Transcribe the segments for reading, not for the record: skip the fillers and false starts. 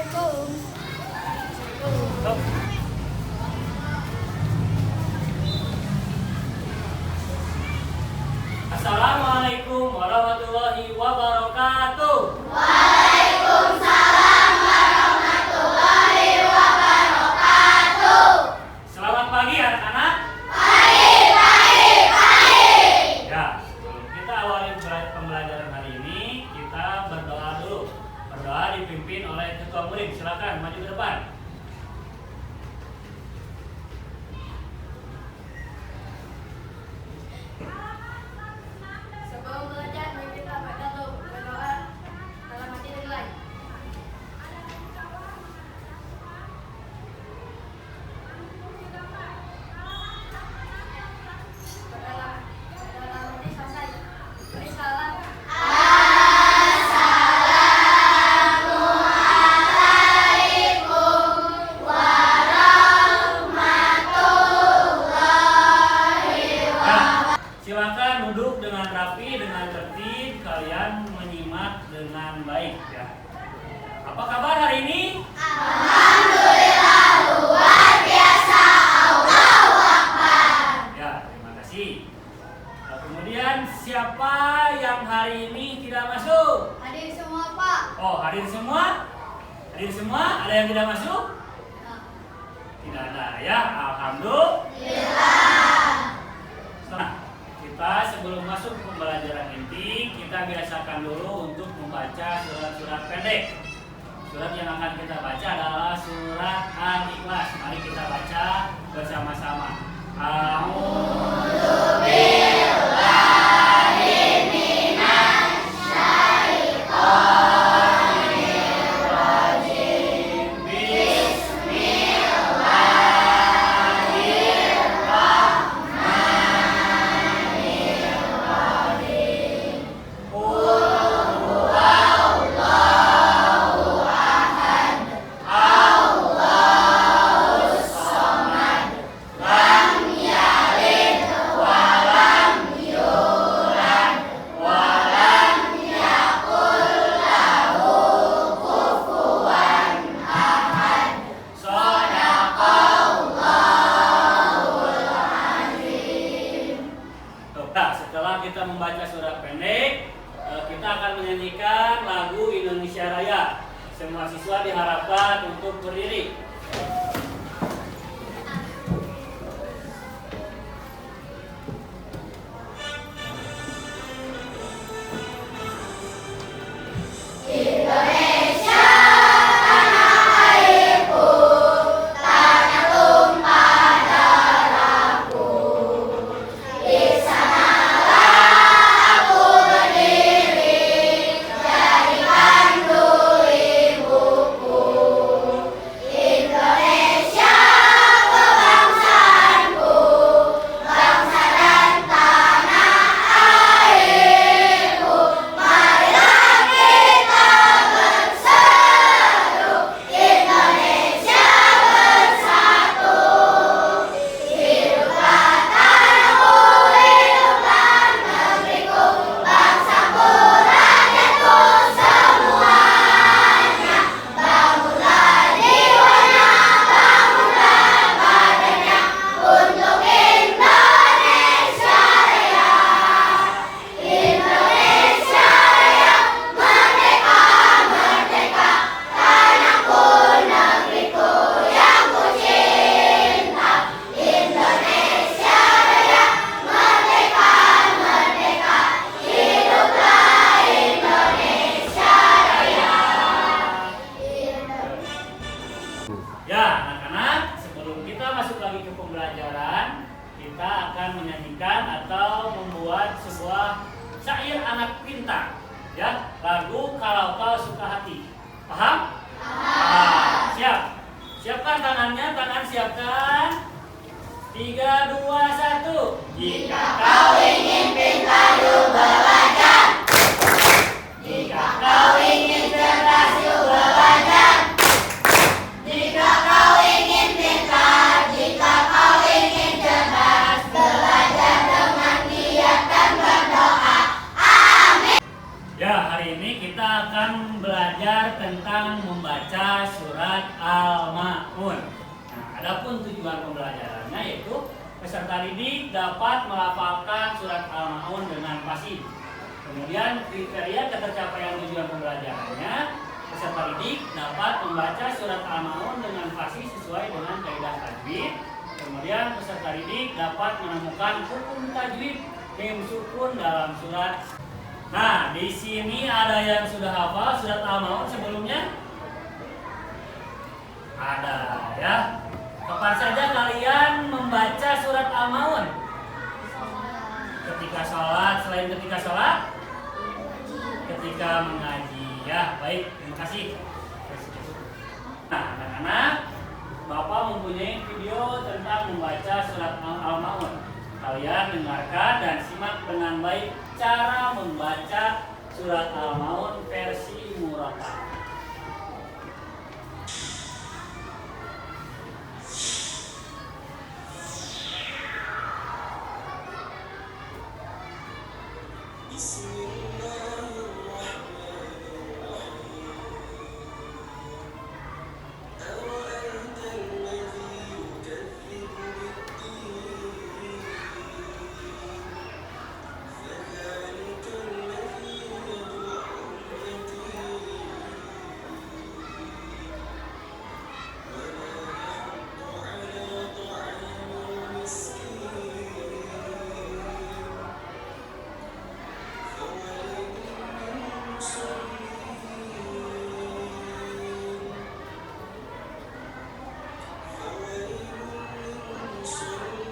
Assalamualaikum warahmatullahi wabarakatuh. Waalaikumsalam warahmatullahi wabarakatuh. Selamat pagi anak-anak. Pagi. Ya, sebelum kita awali pembelajaran hari ini, kita berdoa dulu. Berdoa dipimpin oleh ketua murid. Silakan maju ke depan. Sebelum belajar, mari kita berdoa dalam hati nilai. Dalam hati selesai. Mari salam. Silakan duduk dengan rapi, dengan tertib. Kalian menyimak dengan baik ya. Apa kabar hari ini? Alhamdulillah luar biasa. Allahu Akbar. Ya, terima kasih. Kemudian siapa yang hari ini tidak masuk? Hadir semua, Pak. Oh, hadir semua? Hadir semua? Ada yang tidak masuk? Tidak ada ya. Alhamdulillah. Nah, kita sebelum masuk ke pembelajaran inti, kita biasakan dulu untuk membaca surat-surat pendek. Surat yang akan kita baca adalah surat Al-Ikhlas. Mari kita baca bersama-sama. Nah, setelah kita membaca surat pendek, kita akan menyanyikan lagu Indonesia Raya. Semua siswa diharapkan untuk berdiri. Ya, anak-anak, sebelum kita masuk lagi ke pembelajaran, kita akan menyanyikan atau membuat sebuah syair anak pintar. Ya, lagu Kalau Kau Suka Hati. Paham? Paham. Siap. Siapkan tangannya, tangan siapkan. 3, 2, 1. Jika kau ingin pintar yuk belajar. Jika kau ingin cerdas yuk belajar. Jika kau ingin pintar, jika kau ingin cerdas, belajar dengan giat dan berdoa. Amin. Ya, hari ini kita akan belajar tentang membaca surat Al-Ma'un. Nah, adapun tujuan pembelajarannya yaitu peserta didik dapat melafalkan surat Al-Ma'un dengan fasih. Kemudian kriteria ketercapaian tujuan pembelajarannya, peserta didik dapat membaca surat Al-Ma'un dengan fasih sesuai dengan kaidah tajwid. Kemudian peserta didik dapat menemukan hukum tajwid mim sukun dalam surat. Nah, di sini ada yang sudah hafal surat Al-Ma'un sebelumnya? Ada ya. Kapan saja kalian membaca surat Al-Ma'un? Ketika sholat, selain ketika sholat? Ketika mengaji. Ya, baik, terima kasih. Nah, anak-anak, Bapak mempunyai video tentang membaca surat Al-Ma'un. Kalian dengarkan dan simak dengan baik cara membaca surat Al-Ma'un versi murattal.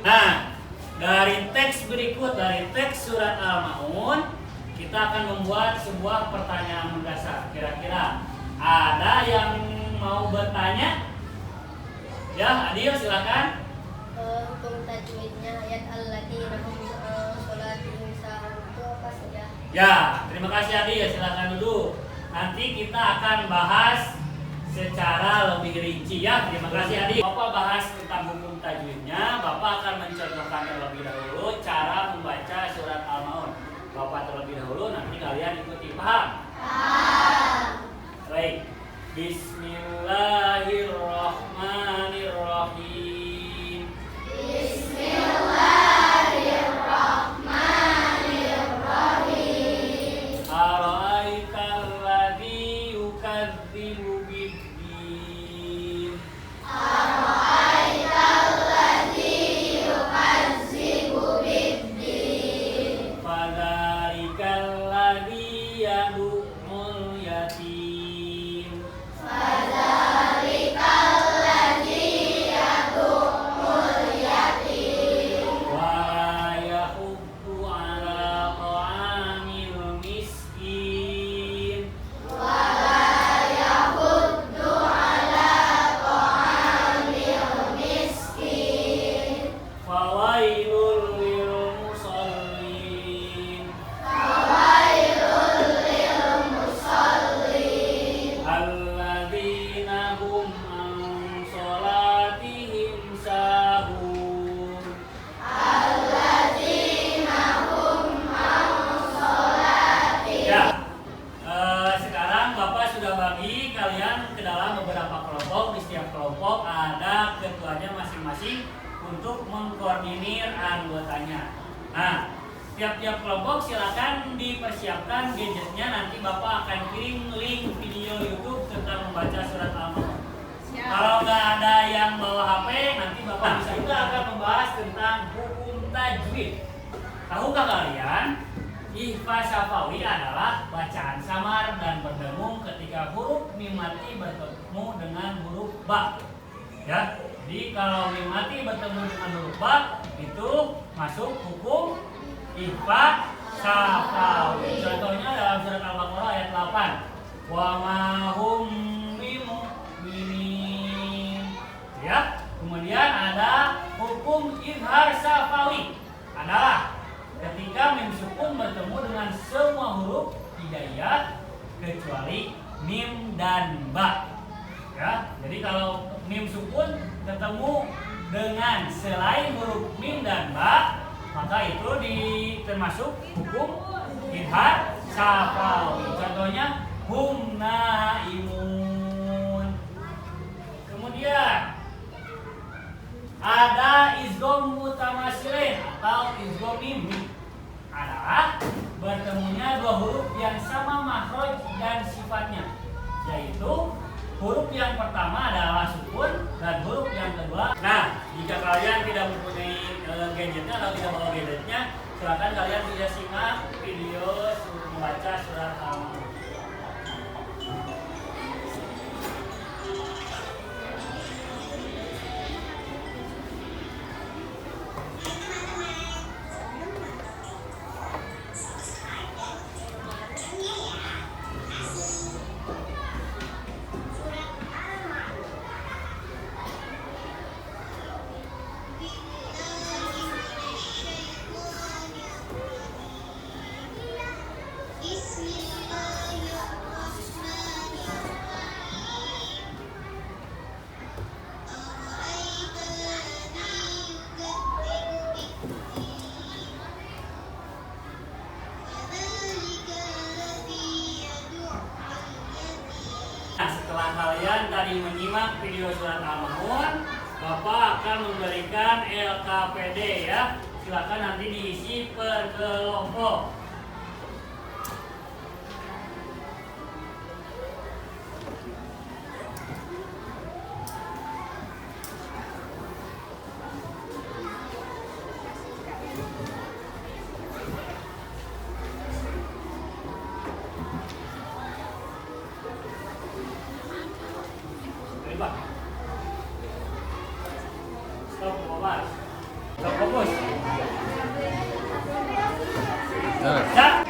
Nah, dari teks berikut, dari teks surat Al-Ma'un, kita akan membuat sebuah pertanyaan mendasar. Kira-kira ada yang mau bertanya? Ya, Adil silakan. Hukum tajwidnya ayat alladzina hum sholatihim sahun itu apa saja? Ya, terima kasih Adil, silakan duduk. Nanti kita akan bahas secara lebih rinci ya. Terima kasih Adi. Bapak bahas tentang hukum tajwidnya. Bapak akan mencontohkan terlebih dahulu cara membaca surat Al-Ma'un. Bapak terlebih dahulu, nanti kalian ikuti. Paham? Paham. Baik. Bismillahirrahmanirrahim. Bismillahirrahmanirrahim. Ara'aital ladzi yukadzibu biddin. Ara'aital ladzi yukadzibu biddin. Fadzalikal ladzi yad'ul yatim. Fadzalikal ladzi yad'ul yatim. Wa la yahuddu 'ala ta'amil miskin. Wa la yahuddu 'ala ta'amil miskin. Fawailul lil musallin. Fawailul lil musallin. Alladzina hum an sholatihim sahun. Alladzina hum an sholatihim. Ya, sekarang Bapak sudah bagi kalian ke dalam beberapa kelompok. Di setiap kelompok ada ketuanya masing-masing untuk mengkoordinir anggotanya. Nah, tiap-tiap kelompok silakan dipersiapkan gadgetnya. Nanti Bapak akan kirim link video YouTube tentang membaca surat Al-Ma'un. Kalau nggak ada yang bawa HP, nanti Bapak bisa. Kita akan membahas tentang hukum tajwid. Tahukah kalian, ihfa syafawi adalah bacaan samar dan berdengung ketika huruf mim mati bertemu dengan huruf ba. Ya, jadi kalau mim mati bertemu dengan huruf ba itu masuk hukum ihfa syafawi. Contohnya dalam surat Al-Baqarah ayat 8. Wa ma hum bimu'minin. Ya, kemudian ada hukum izhar syafawi adalah ketika mim sukun bertemu dengan semua huruf hidaiyah kecuali mim dan ba. Ya, jadi kalau mim sukun ketemu dengan selain huruf mim dan ba, maka itu termasuk hukum izhar syafawi. Contohnya hum naimun. Kemudian ada izgham mutamatsilain atau izgham mimi, adalah bertemunya dua huruf yang sama makhraj dan sifatnya, yaitu huruf yang pertama adalah sukun dan huruf yang kedua. Nah, jika kalian tidak mempunyai gadgetnya atau tidak bawa gadgetnya, silakan kalian bisa simak video membaca surat Al-Mulk. Nah, setelah kalian tadi menyimak video surat Al-Mulk, Bapak akan memberikan LKPD ya. Silakan nanti diisi per kelompok. Pak. Stop, Bapak. Stop, fokus. Ya.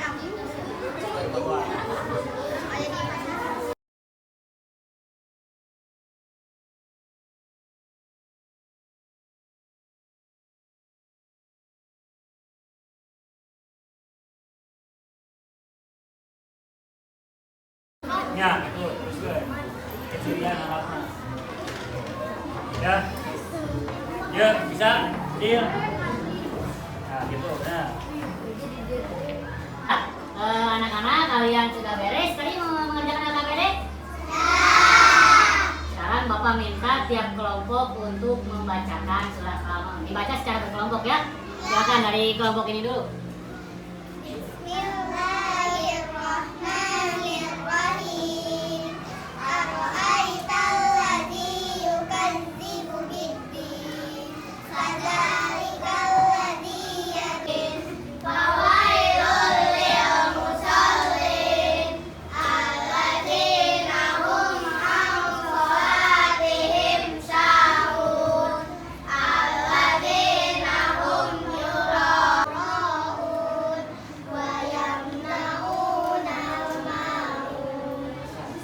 Ya, itu terus ke kecilian alatnya. Ya, ya bisa, deal. Nah, gitu, nah. Anak-anak, kalian sudah beres tadi mengerjakan LKPD? Sekarang Bapak minta tiap kelompok untuk membacakan surat Al-Mulk. Dibaca secara berkelompok ya. Silakan dari kelompok ini dulu. Bismillahirrahmanirrahim. Ara'aitalladzi yukadzibu biddin. Fadzalikal-ladzi yakin. Fawailul lil musallin. Alladzina hum an shalatihim sahun. Alladzina hum yura'un wa yamna'una al-ma'un.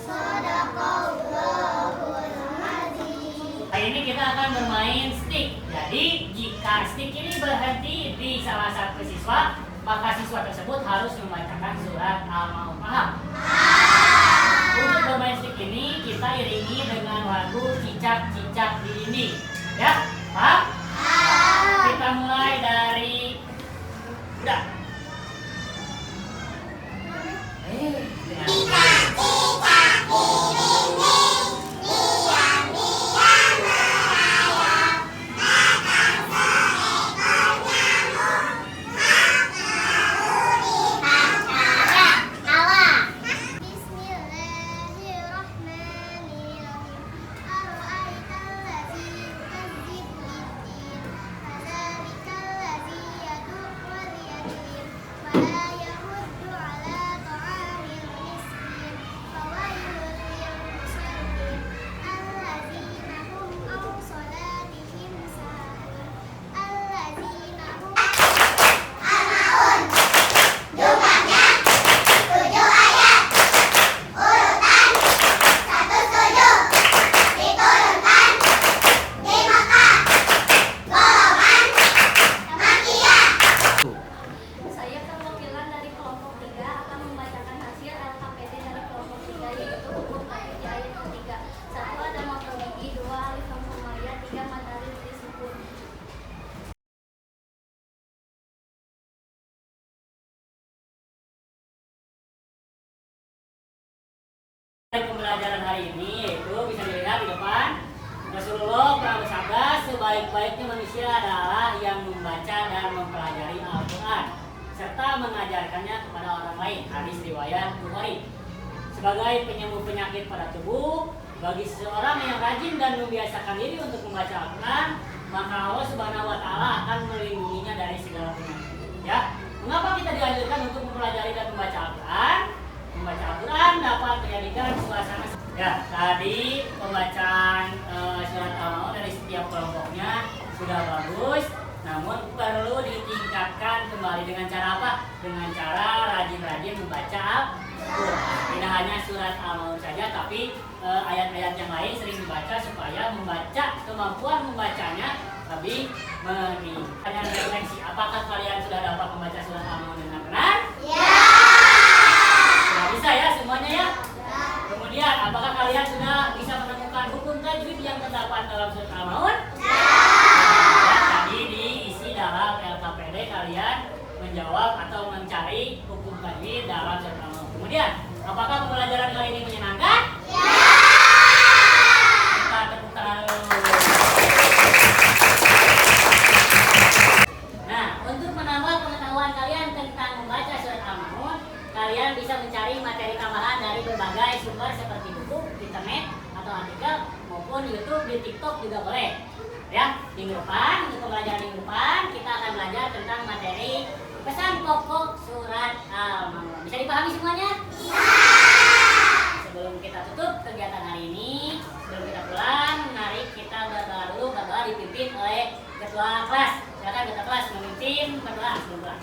Shadaqallahul azim. Hari ini kita akan bermain stick. Jadi jika stick ini berhenti di salah satu siswa, maka siswa tersebut harus membacakan surat Al-Mulk. Paham? Untuk bermain stick ini kita iringi dengan lagu Cicak-Cicak di Dinding. Ya, paham? Kita mulai dari udah. Bismillahirrahmanirrahim. Ara'aitalladzi yukadzibu biddin. Fadzalikal-ladzi yad'ul yatim. pelajaran hari ini yaitu bisa dilihat di depan. Rasulullah pernah bersabda, sebaik-baiknya manusia adalah yang membaca dan mempelajari Al-Quran serta mengajarkannya kepada orang lain. Hadis riwayat Bukhari. Sebagai penyembuh penyakit pada tubuh, bagi seseorang yang rajin dan membiasakan diri untuk membaca Al-Quran, maka Allah Subhanahu wa Ta'ala akan melindunginya dari segala penyakit. Ya, mengapa kita dianjurkan untuk mempelajari dan membaca Al-Quran? Membaca Al-Quran dapat menjadikan suasana. Ya, tadi pembacaan surat Al-Maun dari setiap kelompoknya sudah bagus, namun perlu ditingkatkan kembali dengan cara apa? Dengan cara rajin-rajin membaca Al-Quran. Tidak hanya surat Al-Maun saja, tapi ayat-ayat yang lain sering dibaca supaya membaca, kemampuan membacanya lebih meningkat. Pertanyaan refleksi, apakah kalian sudah dapat membaca surat Al-Maun dengan benar? Ya. Sudah bisa ya semuanya ya? Kemudian, apakah kalian sudah bisa menemukan hukum tajwid yang terdapat dalam surat Al-Maun? Ya, tadi diisi dalam LKPD kalian menjawab atau mencari hukum tajwid dalam surat Al-Maun. Kemudian, apakah pembelajaran kali ini menyenangkan? Ya. Kita tepuk tangan dulu. Nah, untuk menambah pengetahuan kalian tentang membaca surat Al-Maun, kalian bisa mencari materi tambahan dari berbagai sumber seperti buku, internet, atau artikel, maupun YouTube, di TikTok juga boleh. Ya, minggu depan, untuk pembelajaran minggu depan, kita akan belajar tentang materi pesan pokok surat Al-Maun. Bisa dipahami semuanya? Ya. Sebelum kita tutup kegiatan hari ini, sebelum kita pulang, mari kita berdoa dulu. Berdoa dipimpin oleh ketua kelas. Silakan ketua kelas memimpin berdoa sebelum pulang.